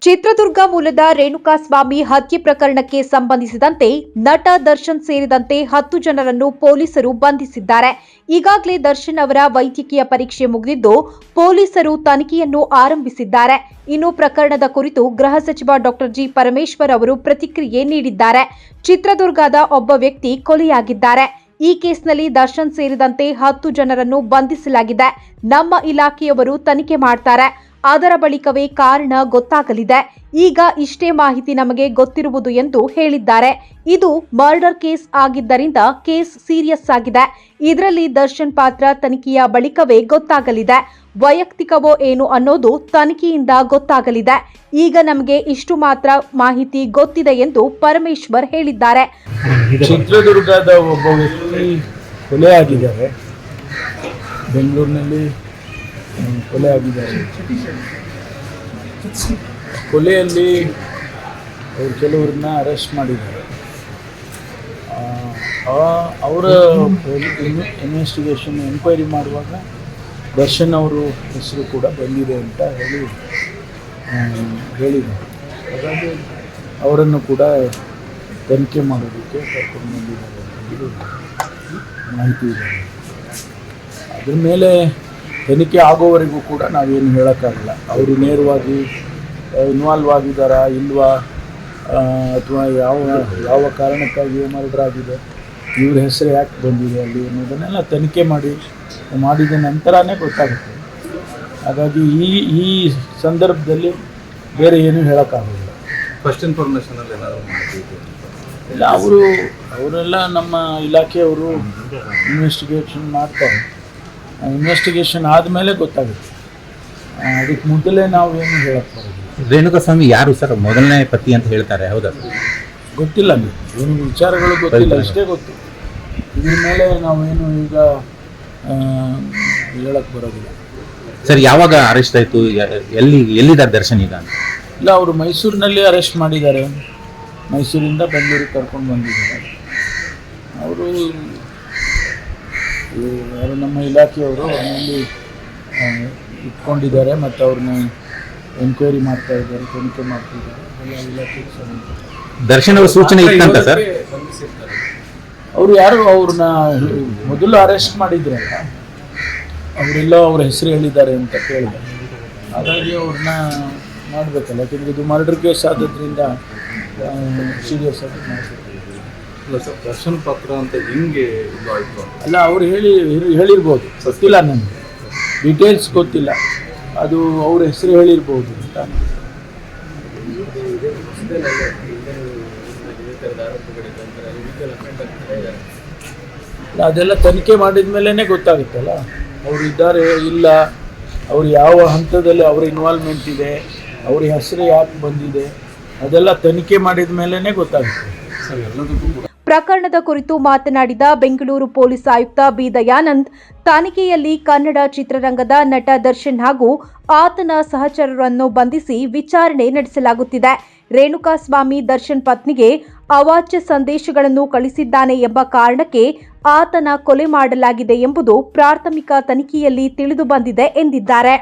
ಚಿತ್ರದುರ್ಗ ಮೂಲದ ರೇಣುಕಾಸ್ವಾಮಿ ಹತ್ಯೆ ಪ್ರಕರಣಕ್ಕೆ ಸಂಬಂಧಿಸಿದಂತೆ ನಟ ದರ್ಶನ್ ಸೇರಿದಂತೆ 10 ಜನರನ್ನು ಪೊಲೀಸರು ಬಂಧಿಸಿದ್ದಾರೆ. ಈಗಾಗಲೇ ದರ್ಶನ್ ಅವರ ವೈದ್ಯಕೀಯ ಪರೀಕ್ಷೆ ಮುಗಿದಿದ್ದು ಪೊಲೀಸರು ತನಿಖೆಯನ್ನು ಆರಂಭಿಸಿದ್ದಾರೆ. ಇನ್ನು ಪ್ರಕರಣದ ಕುರಿತು ಗೃಹ ಸಚಿವ ಡಾಕ್ಟರ್ ಜಿ ಪರಮೇಶ್ವರ್ ಅವರು ಪ್ರತಿಕ್ರಿಯೆ ನೀಡಿದ್ದಾರೆ. ಚಿತ್ರದುರ್ಗದ ಒಬ್ಬ ವ್ಯಕ್ತಿ ಕೊಲೆಯಾಗಿದ್ದಾರೆ. ಈ ಕೇಸ್ನಲ್ಲಿ ದರ್ಶನ್ ಸೇರಿದಂತೆ 10 ಜನರನ್ನು ಬಂಧಿಸಲಾಗಿದೆ. ನಮ್ಮ ಇಲಾಖೆಯವರು ತನಿಖೆ ಮಾಡ್ತಾರೆ. ಅದರ ಬಳಿಕವೇ ಕಾರಣ ಗೊತ್ತಾಗಲಿದೆ. ಈಗ ಇಷ್ಟೇ ಮಾಹಿತಿ ನಮಗೆ ಗೊತ್ತಿರುವುದು ಎಂದು ಹೇಳಿದ್ದಾರೆ. ಇದು ಮರ್ಡರ್ ಕೇಸ್ ಆಗಿದ್ದರಿಂದ ಕೇಸ್ ಸೀರಿಯಸ್ ಆಗಿದೆ. ಇದರಲ್ಲಿ ದರ್ಶನ್ ಪಾತ್ರ ತನಿಖೆಯ ಬಳಿಕವೇ ಗೊತ್ತಾಗಲಿದೆ. ವೈಯಕ್ತಿಕವೋ ಏನು ಅನ್ನೋದು ತನಿಖೆಯಿಂದ ಗೊತ್ತಾಗಲಿದೆ. ಈಗ ನಮಗೆ ಇಷ್ಟು ಮಾತ್ರ ಮಾಹಿತಿ ಗೊತ್ತಿದೆ ಎಂದು ಪರಮೇಶ್ವರ್ ಹೇಳಿದ್ದಾರೆ. ಚಿತ್ರದುರ್ಗದ ಒಬ್ಬ ವ್ಯಕ್ತಿ ಕೊಲೆ ಆಗಿದ್ದಾರೆ. ಬೆಂಗಳೂರಿನಲ್ಲಿ ಕೊಲೆ ಆಗಿದ್ದಾರೆ. ಕೊಲೆಯಲ್ಲಿ ಅವರು ಕೆಲವ್ರನ್ನ ಅರೆಸ್ಟ್ ಮಾಡಿದ್ದಾರೆ. ಅವರ ಇನ್ವೆಸ್ಟಿಗೇಷನ್ ಎನ್ಕ್ವೈರಿ ಮಾಡುವಾಗ ದರ್ಶನ್ ಅವರು ಹೆಸರು ಕೂಡ ಬಂದಿದೆ ಅಂತ ಹೇಳಿದ್ದಾರೆ. ಹಾಗಾಗಿ ಅವರನ್ನು ಕೂಡ ತನಿಖೆ ಮಾಡೋದಕ್ಕೆ ಕರ್ಕೊಂಡು ಬಂದಿದ್ದಾರೆ ಮಾಹಿತಿ ಇದೆ. ಅದ್ರ ಮೇಲೆ ತನಿಖೆ ಆಗೋವರೆಗೂ ಕೂಡ ನಾವೇನು ಹೇಳೋಕ್ಕಾಗಲ್ಲ. ಅವರು ನೇರವಾಗಿ ಇನ್ವಾಲ್ವ್ ಆಗಿದ್ದಾರಾ ಇಲ್ವಾ, ಅಥವಾ ಯಾವ ಕಾರಣಕ್ಕಾಗಿ ಮರ್ಡರ್ ಆಗಿದೆ, ಇವ್ರ ಹೆಸರು ಯಾಕೆ ಬಂದಿದೆ ಅಲ್ಲಿ ಅನ್ನೋದನ್ನೆಲ್ಲ ತನಿಖೆ ಮಾಡಿದ ನಂತರನೇ ಗೊತ್ತಾಗುತ್ತೆ. ಹಾಗಾಗಿ ಈ ಸಂದರ್ಭದಲ್ಲಿ ಬೇರೆ ಏನೂ ಹೇಳೋಕ್ಕಾಗೋದಿಲ್ಲ. ಫಸ್ಟ್ ಇನ್ಫಾರ್ಮೇಷನಲ್ಲಿ ಏನಾದರೂ ಇಲ್ಲ, ಅವರೆಲ್ಲ ನಮ್ಮ ಇಲಾಖೆಯವರು ಇನ್ವೆಸ್ಟಿಗೇಷನ್ ಮಾಡ್ತಾರೆ. ಇನ್ವೆಸ್ಟಿಗೇಷನ್ ಆದಮೇಲೆ ಗೊತ್ತಾಗುತ್ತೆ. ಅದಕ್ಕೆ ಮೊದಲೇ ನಾವು ಏನು ಹೇಳಕ್ಕೆ ಬರೋದು. ರೇಣುಕಾಸ್ವಾಮಿ ಯಾರು ಸರ್? ಮೊದಲನೇ ಪತಿ ಅಂತ ಹೇಳ್ತಾರೆ, ಹೌದಾ? ಗೊತ್ತಿಲ್ಲ, ಏನು ವಿಚಾರಗಳು ಗೊತ್ತಿಲ್ಲ, ಇಷ್ಟೇ ಗೊತ್ತು. ಇದ್ರ ಮೇಲೆ ನಾವೇನು ಈಗ ಹೇಳಕ್ಕೆ ಬರೋದಿಲ್ಲ. ಸರ್, ಯಾವಾಗ ಅರೆಸ್ಟ್ ಆಯಿತು? ಎಲ್ಲಿದ್ದಾರೆ ದರ್ಶನ್ ಈಗ? ಇಲ್ಲ, ಅವರು ಮೈಸೂರಿನಲ್ಲಿ ಅರೆಸ್ಟ್ ಮಾಡಿದ್ದಾರೆ. ಮೈಸೂರಿಂದ ಬೆಂಗಳೂರಿಗೆ ಕರ್ಕೊಂಡು ಬಂದಿದ್ದಾರೆ. ಅವರು ಯಾರು ನಮ್ಮ ಇಲಾಖೆಯವರು ಅವರಲ್ಲಿ ಇಟ್ಕೊಂಡಿದ್ದಾರೆ ಮತ್ತು ಅವ್ರನ್ನ ಎನ್ಕ್ವೈರಿ ಮಾಡ್ತಾ ಇದ್ದಾರೆ, ತನಿಖೆ ಮಾಡ್ತಿದ್ದಾರೆ. ಎಲ್ಲ ಇಲಾಖೆಗೆ ಸಂಬಂಧ. ದರ್ಶನ್ ಅವರ ಸೂಚನೆ ಇತ್ತಂತ ಸರ್? ಅವರು ಯಾರು ಅವ್ರನ್ನ ಮೊದಲು ಅರೆಸ್ಟ್ ಮಾಡಿದ್ರಲ್ಲ, ಅವರೆಲ್ಲ ಅವ್ರ ಹೆಸರು ಹೇಳಿದ್ದಾರೆ ಅಂತ ಕೇಳಿದೆ. ಹಾಗಾಗಿ ಅವ್ರನ್ನ ಮಾಡಬೇಕಲ್ಲ, ಯಾಕೆಂದರೆ ಇದು ಮರ್ಡರ್ ಕೇಸ್ ಆದದ್ರಿಂದ ಸೀರಿಯಸ್ ಆಗಿ ಮಾಡಬೇಕು. ದರ್ಶನ್ ಪಾತ್ರ ಅಂತ ಹಿಂಗೆ ಅಲ್ಲ, ಅವ್ರು ಹೇಳಿರ್ಬೋದು, ಗೊತ್ತಿಲ್ಲ ನನಗೆ, ಡೀಟೇಲ್ಸ್ ಗೊತ್ತಿಲ್ಲ. ಅದು ಅವ್ರ ಹೆಸರು ಹೇಳಿರ್ಬೋದು ಅಂತ. ಅದೆಲ್ಲ ತನಿಖೆ ಮಾಡಿದ ಮೇಲೇ ಗೊತ್ತಾಗುತ್ತಲ್ಲ, ಅವರು ಇದ್ದಾರೆ ಇಲ್ಲ, ಅವ್ರು ಯಾವ ಹಂತದಲ್ಲಿ ಅವ್ರ ಇನ್ವಾಲ್ವ್ಮೆಂಟ್ ಇದೆ, ಅವ್ರ ಹೆಸರು ಯಾಕೆ ಬಂದಿದೆ, ಅದೆಲ್ಲ ತನಿಖೆ ಮಾಡಿದ ಮೇಲೇ ಗೊತ್ತಾಗುತ್ತೆ. ಪ್ರಕರಣದ ಕುರಿತು ಮಾತನಾಡಿದ ಬೆಂಗಳೂರು ಪೊಲೀಸ್ ಆಯುಕ್ತ ಬಿ ದಯಾನಂದ್, ತನಿಖೆಯಲ್ಲಿ ಕನ್ನಡ ಚಿತ್ರರಂಗದ ನಟ ದರ್ಶನ್ ಹಾಗೂ ಆತನ ಸಹಚರರನ್ನು ಬಂಧಿಸಿ ವಿಚಾರಣೆ ನಡೆಸಲಾಗುತ್ತಿದೆ. ರೇಣುಕಾಸ್ವಾಮಿ ದರ್ಶನ್ ಪತ್ನಿಗೆ ಅವಾಚ್ಯ ಸಂದೇಶಗಳನ್ನು ಕಳಿಸಿದ್ದಾನೆ ಎಂಬ ಕಾರಣಕ್ಕೆ ಆತನ ಕೊಲೆ ಮಾಡಲಾಗಿದೆ ಎಂಬುದು ಪ್ರಾಥಮಿಕ ತನಿಖೆಯಲ್ಲಿ ತಿಳಿದು ಬಂದಿದೆ ಎಂದಿದ್ದಾರೆ.